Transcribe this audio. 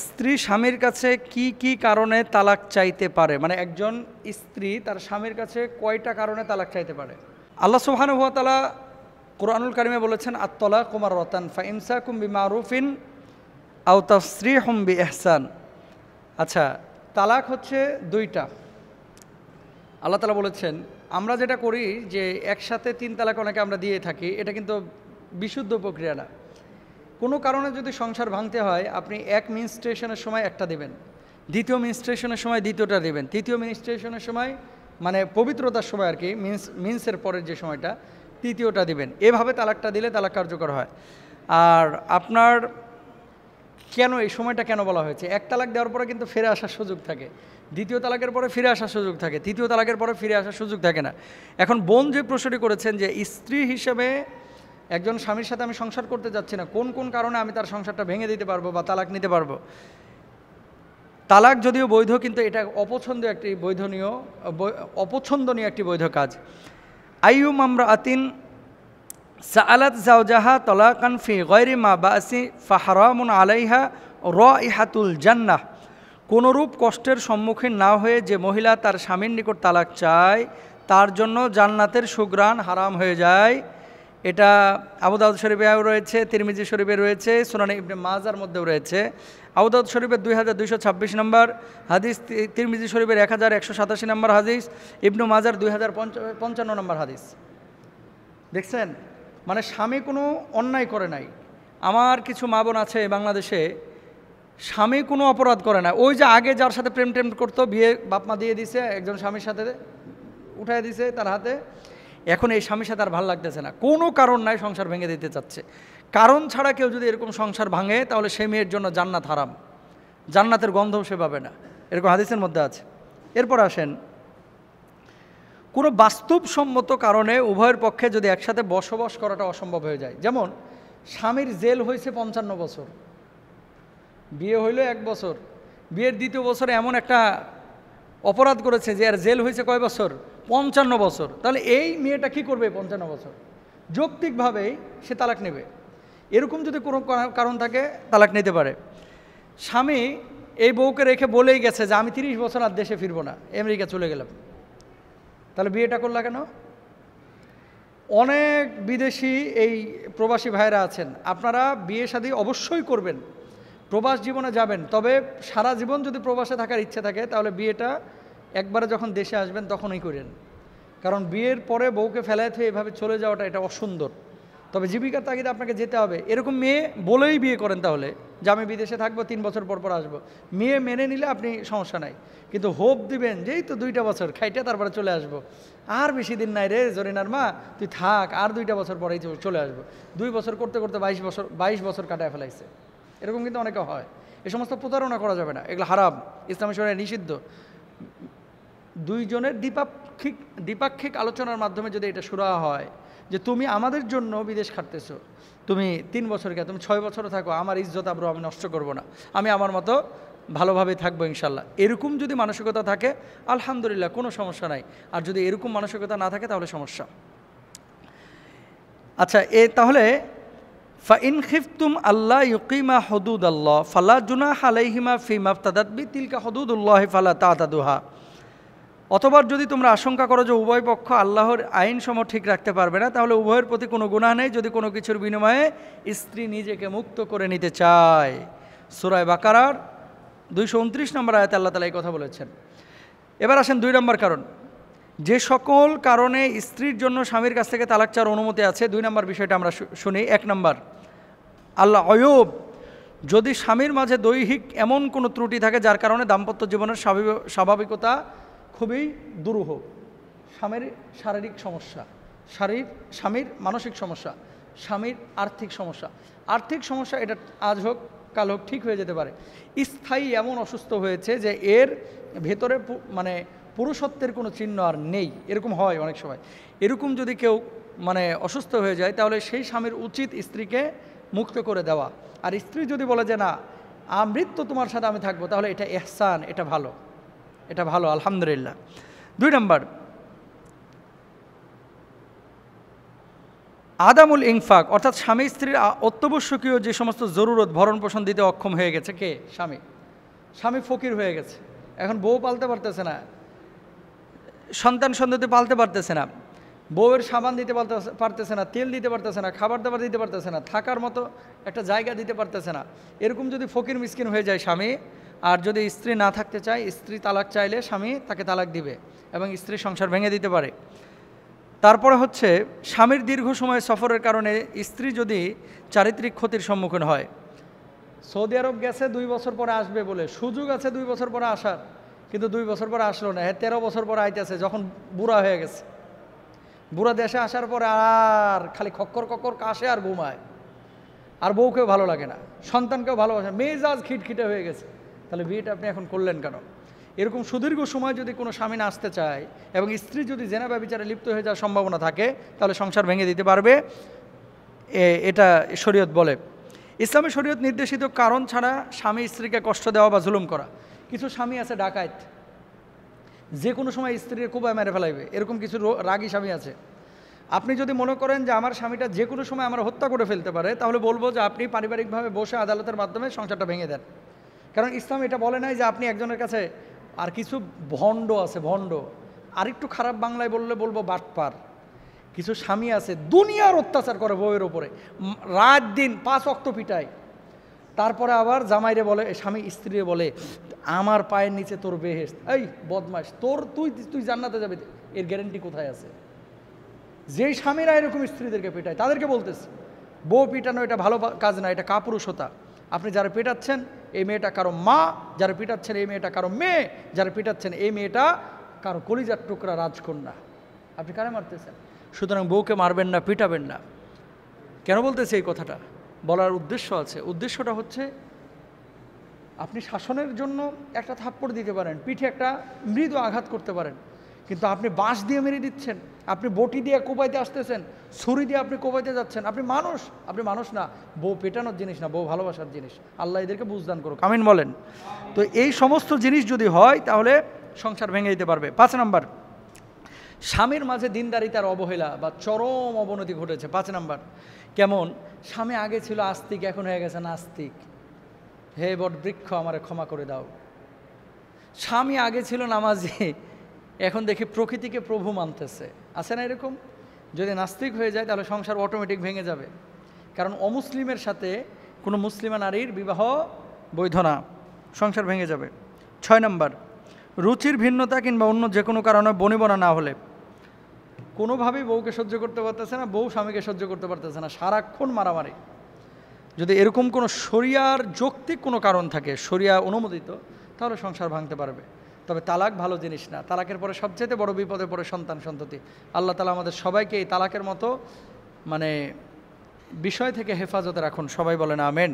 স্ত্রী স্বামীর কাছে কি কি কারণে তালাক চাইতে পারে, মানে একজন স্ত্রী তার স্বামীর কাছে কয়টা কারণে তালাক চাইতে পারে? আল্লাহ সুবহানাহু ওয়া তাআলা কুরআনুল কারিমে বলেছেন, আত-তালাকু মাররাতান ফাইমসাকুম বিমারুফিন আও তাসরিহুম বিইহসান। আচ্ছা, তালাক হচ্ছে দুইটা। আল্লাহ তাআলা বলেছেন, আমরা যেটা করি যে একসাথে তিন তালাক অনেকে আমরা দিয়ে থাকি, এটা কিন্তু বিশুদ্ধ প্রক্রিয়া না। কোনো কারণে যদি সংসার ভাঙতে হয়, আপনি এক মিনস্ট্রেশনের সময় একটা দেবেন, দ্বিতীয় মিনস্ট্রেশনের সময় দ্বিতীয়টা দেবেন, তৃতীয় মিনস্ট্রেশনের সময় মানে পবিত্রতার সময় আর কি, মিন্সের পরের যে সময়টা, তৃতীয়টা দিবেন। এভাবে তালাকটা দিলে তালাক কার্যকর হয়। আর আপনার কেন এই সময়টা কেন বলা হয়েছে? এক তালাক দেওয়ার পরে কিন্তু ফিরে আসার সুযোগ থাকে, দ্বিতীয় তালাকের পরে ফিরে আসার সুযোগ থাকে, তৃতীয় তালাকের পরে ফিরে আসার সুযোগ থাকে না। এখন বোন যে প্রশ্নটি করেছেন যে স্ত্রী হিসেবে একজন স্বামীর সাথে আমি সংসার করতে যাচ্ছি না, কোন কোন কারণে আমি তার সংসারটা ভেঙে দিতে পারবো বা তালাক নিতে পারবো? তালাক যদিও বৈধ, কিন্তু এটা অপছন্দনীয় একটি বৈধ কাজ। আইয়ুম আমরাআতিন সাআলাত যাওজাহা তালাকান ফি গায়রি মা বাসি ফাহারামুন আলাইহা রাইহাতুল জান্নাহ। কোনরূপ কষ্টের সম্মুখীন না হয়ে যে মহিলা তার স্বামীর নিকট তালাক চায়, তার জন্য জান্নাতের সুঘ্রাণ হারাম হয়ে যায়। এটা আবু দাউদ শরীফেও রয়েছে, তিরমিজি শরীফে রয়েছে, সুনানে ইবনে মাজার মধ্যেও রয়েছে। আবু দাউদ শরীফের 2226 নম্বর হাদিস, তিরমিজি শরীফের 1187 নম্বর হাদিস, ইবনে মাজার 2055 নম্বর হাদিস। দেখছেন, মানে স্বামী কোনো অন্যায় করে নাই। আমার কিছু মা বোন আছে বাংলাদেশে, স্বামী কোনো অপরাধ করে না, ওই যে আগে যার সাথে প্রেম টেম করতো, বিয়ে বাপমা দিয়ে দিছে, একজন স্বামীর সাথে উঠাই দিছে তার হাতে, এখন এই স্বামীর সাথে আর ভালো লাগতেছে না, কোনো কারণ নাই, সংসার ভেঙে দিতে চাচ্ছে। কারণ ছাড়া কেউ যদি এরকম সংসার ভাঙে, তাহলে সে মেয়ের জন্য জান্নাত হারাম, জান্নাতের গন্ধও সে পাবে না, এরকম হাদিসের মধ্যে আছে। এরপর আসেন, কোনো বাস্তবসম্মত কারণে উভয়ের পক্ষে যদি একসাথে বসবাস করাটা অসম্ভব হয়ে যায়, যেমন স্বামীর জেল হয়েছে 55 বছর, বিয়ে হইল 1 বছর, বিয়ের দ্বিতীয় বছরে এমন একটা অপরাধ করেছে যে আর জেল হয়েছে কয় বছর? 55 বছর। তাহলে এই মেয়েটা কি করবে 55 বছর? যৌক্তিকভাবেই সে তালাক নেবে। এরকম যদি কোনো কারণ থাকে, তালাক নিতে পারে। স্বামী এই বউকে রেখে বলেই গেছে যে আমি 30 বছর আর দেশে ফিরবো না, আমেরিকা চলে গেলাম, তাহলে বিয়েটা করলা কেন? অনেক বিদেশি এই প্রবাসী ভাইরা আছেন, আপনারা বিয়ে শাদী অবশ্যই করবেন, প্রবাস জীবনে যাবেন, তবে সারা জীবন যদি প্রবাসে থাকার ইচ্ছে থাকে, তাহলে বিয়েটা একবারে যখন দেশে আসবেন তখনই করেন। কারণ বিয়ের পরে বউকে ফেলায় থেকে এভাবে চলে যাওয়াটা এটা অসুন্দর। তবে জীবিকার তাগিদে আপনাকে যেতে হবে, এরকম মেয়ে বলেই বিয়ে করেন, তাহলে যে আমি বিদেশে থাকবো, 3 বছর পর পর আসবো, মেয়ে মেনে নিলে আপনি সমস্যা নাই। কিন্তু হোপ দিবেন যেই তো 2টা বছর খাইটে তারপরে চলে আসবো, আর বেশি দিন নাই রে জরিনার মা, তুই থাক, আর 2টা বছর পরেই চলে আসবো। 2 বছর করতে করতে 22 বছর কাটায় ফেলাইছে, এরকম কিন্তু অনেকে হয়। এই সমস্ত প্রতারণা করা যাবে না, এগুলো হারাম, ইসলামী শরীয়তে নিষিদ্ধ। দুইজনের দ্বিপাক্ষিক আলোচনার মাধ্যমে যদি এটা শুরু হয় যে তুমি আমাদের জন্য বিদেশ খাটতেছো, তুমি 3 বছর কে, তুমি 6 বছরও থাকো, আমার ইজ্জত আবরু আমি নষ্ট করব না, আমি আমার মতো ভালোভাবে থাকবো ইনশাল্লাহ, এরকম যদি মানসিকতা থাকে আলহামদুলিল্লাহ, কোনো সমস্যা নাই। আর যদি এরকম মানসিকতা না থাকে তাহলে সমস্যা। আচ্ছা, তাহলে ফাইন খিফতুম আল্লাহ ইউকিমা হুদুদাল্লাহ ফালা জুনাহা আলাইহিমা ফিমা ইফতাদাত বি তিলকা হুদুদুল্লাহ ফালা তাতাদুহা। অথবা যদি তোমরা আশঙ্কা করো যে উভয় পক্ষ আল্লাহর আইনসমূহ ঠিক রাখতে পারবে না, তাহলে উভয়ের প্রতি কোনো গুনাহ নেই যদি কোনো কিছুর বিনিময়ে স্ত্রী নিজেকে মুক্ত করে নিতে চায়। সূরা বাকারার 229 নম্বর আয়াতে আল্লাহ তাআলা এই কথা বলেছেন। এবার আসেন 2 নম্বর কারণ, যে সকল কারণে স্ত্রীর জন্য স্বামীর কাছ থেকে তালাক চাওয়ার অনুমতি আছে। 2 নম্বর বিষয়টা আমরা শুনি। 1 নম্বর, আল্লাহ অয়ুব, যদি স্বামীর মাঝে দৈহিক এমন কোনো ত্রুটি থাকে যার কারণে দাম্পত্য জীবনের স্বাভাবিকতা খুবই দুরূহ, স্বামীর শারীরিক সমস্যা, স্বামীর মানসিক সমস্যা, স্বামীর আর্থিক সমস্যা, এটা আজ হোক কাল হোক ঠিক হয়ে যেতে পারে। স্থায়ী এমন অসুস্থ হয়েছে যে এর ভেতরে মানে পুরুষত্বের কোনো চিহ্ন আর নেই, এরকম হয় অনেক সময়। এরকম যদি কেউ মানে অসুস্থ হয়ে যায়, তাহলে সেই স্বামীর উচিত স্ত্রীকে মুক্ত করে দেওয়া। আর স্ত্রী যদি বলে যে না আমৃত্যু তোমার সাথে আমি থাকবো, তাহলে এটা ইহসান, এটা ভালো আলহামদুলিল্লাহ। 2 নম্বর, আদামুল ইনফাক, অর্থাৎ স্বামী স্ত্রীর অত্যাবশ্যকীয় যে সমস্ত জরুরত ভরণ পোষণ দিতে অক্ষম হয়ে গেছে কে? স্বামী। স্বামী ফকির হয়ে গেছে, এখন বউ পালতে পারতেছে না, সন্তান সন্ততি পালতে পারতেছে না, বউয়ের সাবান দিতে পারতেছে না, তেল দিতে পারতেছে না, খাবার দাবার দিতে পারতেছে না, থাকার মতো একটা জায়গা দিতে পারতেছে না। এরকম যদি ফকির মিসকিন হয়ে যায় স্বামী, আর যদি স্ত্রী না থাকতে চায়, স্ত্রী তালাক চাইলে স্বামী তাকে তালাক দিবে এবং স্ত্রী সংসার ভেঙে দিতে পারে। তারপরে হচ্ছে স্বামীর দীর্ঘ সময় সফরের কারণে স্ত্রী যদি চারিত্রিক ক্ষতির সম্মুখীন হয়, সৌদি আরব গেছে 2 বছর পরে আসবে বলে, সুযোগ আছে 2 বছর পরে আসার, কিন্তু 2 বছর পরে আসলো না, 13 বছর পরে আইতেছে, যখন বুড়া হয়ে গেছে। বুড়া দেশে আসার পরে আর খালি খক্কর কক্কর কাশে আর ঘুমায়, আর বউকেও ভালো লাগে না, সন্তানকেও ভালোবাসে, মেজাজ খিটখিটে হয়ে গেছে। তাহলে বিয়েটা আপনি এখন করলেন কেন? এরকম সুদীর্ঘ সময় যদি কোনো স্বামী না আসতে চায় এবং স্ত্রী যদি জেনা ব্যভিচারে লিপ্ত হয়ে যাওয়ার সম্ভাবনা থাকে, তাহলে সংসার ভেঙে দিতে পারবে, এটা শরীয়ত বলে। ইসলামী শরীয়ত নির্দেশিত কারণ ছাড়া স্বামী স্ত্রীকে কষ্ট দেওয়া বা জুলুম করা। কিছু স্বামী আছে ডাকাত, যে কোনো সময় স্ত্রীর কোবায় মেরে ফেলাইবে, এরকম কিছু রাগী স্বামী আছে। আপনি যদি মনে করেন যে আমার স্বামীটা যে কোনো সময় আমার হত্যা করে ফেলতে পারে, তাহলে বলবো যে আপনি পারিবারিকভাবে বসে আদালতের মাধ্যমে সংসারটা ভেঙে দেন। কারণ ইসলাম এটা বলে নাই যে আপনি একজনের কাছে, আর কিছু ভণ্ড আছে, ভণ্ড, আরেকটু খারাপ বাংলায় বলবো বাটপার। কিছু স্বামী আছে দুনিয়ার অত্যাচার করে বউয়ের ওপরে, রাত দিন 5 ওয়াক্ত পিটায়, তারপরে আবার জামাইরে বলে, স্বামী স্ত্রীরে বলে আমার পায়ের নিচে তোর বেহেশত, এই বদমাশ, তুই জান্নাতে যাবে, এর গ্যারেন্টি কোথায় আছে? যেই স্বামীরা এরকম স্ত্রীদেরকে পেটায় তাদেরকে বলতেছে, বউ পিটানো এটা ভালো কাজ না, এটা কাপুরুষতা। আপনি যারা পেটাচ্ছেন এই মেয়েটা কারো মা, যারা পিটাচ্ছেন এই মেয়েটা কারো মেয়ে, যারা পিটাচ্ছেন এই মেয়েটা কারো কলিজার টুকরা রাজকন্যা। আপনি কারে মারতেছেন? সুতরাং বউকে মারবেন না, পিটাবেন না। কেন বলতেছে এই কথাটা? বলার উদ্দেশ্য আছে। উদ্দেশ্যটা হচ্ছে আপনি শাসনের জন্য একটা থাপ্পড় দিতে পারেন, পিঠে একটা মৃদু আঘাত করতে পারেন, কিন্তু আপনি বাঁশ দিয়ে মেরে দিচ্ছেন, আপনি বটি দিয়ে কোপাইতে আসতেছেন, ছুরি দিয়ে আপনি কোপাইতে যাচ্ছেন। আপনি মানুষ না। বউ পেটানোর জিনিস না, বউ ভালোবাসার জিনিস। আল্লাহ এদেরকে বুঝদান করুক, আমিন বলেন। তো এই সমস্ত জিনিস যদি হয় তাহলে সংসার ভেঙে দিতে পারবে। 5 নম্বর, স্বামীর মাঝে দিনদারিতার অবহেলা বা চরম অবনতি ঘটেছে। 5 নম্বর, কেমন? স্বামী আগে ছিল আস্তিক, এখন হয়ে গেছে নাস্তিক। হে বট বৃক্ষ আমারে ক্ষমা করে দাও। স্বামী আগে ছিল নামাজি, এখন দেখি প্রকৃতিকে প্রভু মানতেছে। আছে না এরকম? যদি নাস্তিক হয়ে যায় তাহলে সংসার অটোমেটিক ভেঙে যাবে, কারণ অমুসলিমের সাথে কোনো মুসলিমা নারীর বিবাহ বৈধ না, সংসার ভেঙে যাবে। 6 নম্বর, রুচির ভিন্নতা কিংবা অন্য যে কোনো কারণে বনিবনা না হলে, কোনোভাবেই বউকে সহ্য করতে পারতেছে না, বউ স্বামীকে সহ্য করতে পারতেছে না, সারাক্ষণ মারামারি। যদি এরকম কোনো শরিয়ার যৌক্তিক কোনো কারণ থাকে, শরিয়া অনুমোদিত, তাহলে সংসার ভাঙতে পারবে। তবে তালাক ভালো জিনিস না। তালাকের পরে সবচেয়ে বড় বিপদে পড়ে সন্তান সন্ততি। আল্লাহ তাআলা আমাদের সবাইকে এই তালাকের মতো বিষয় থেকে হেফাজতে রাখুন। সবাই বলেন আমেন।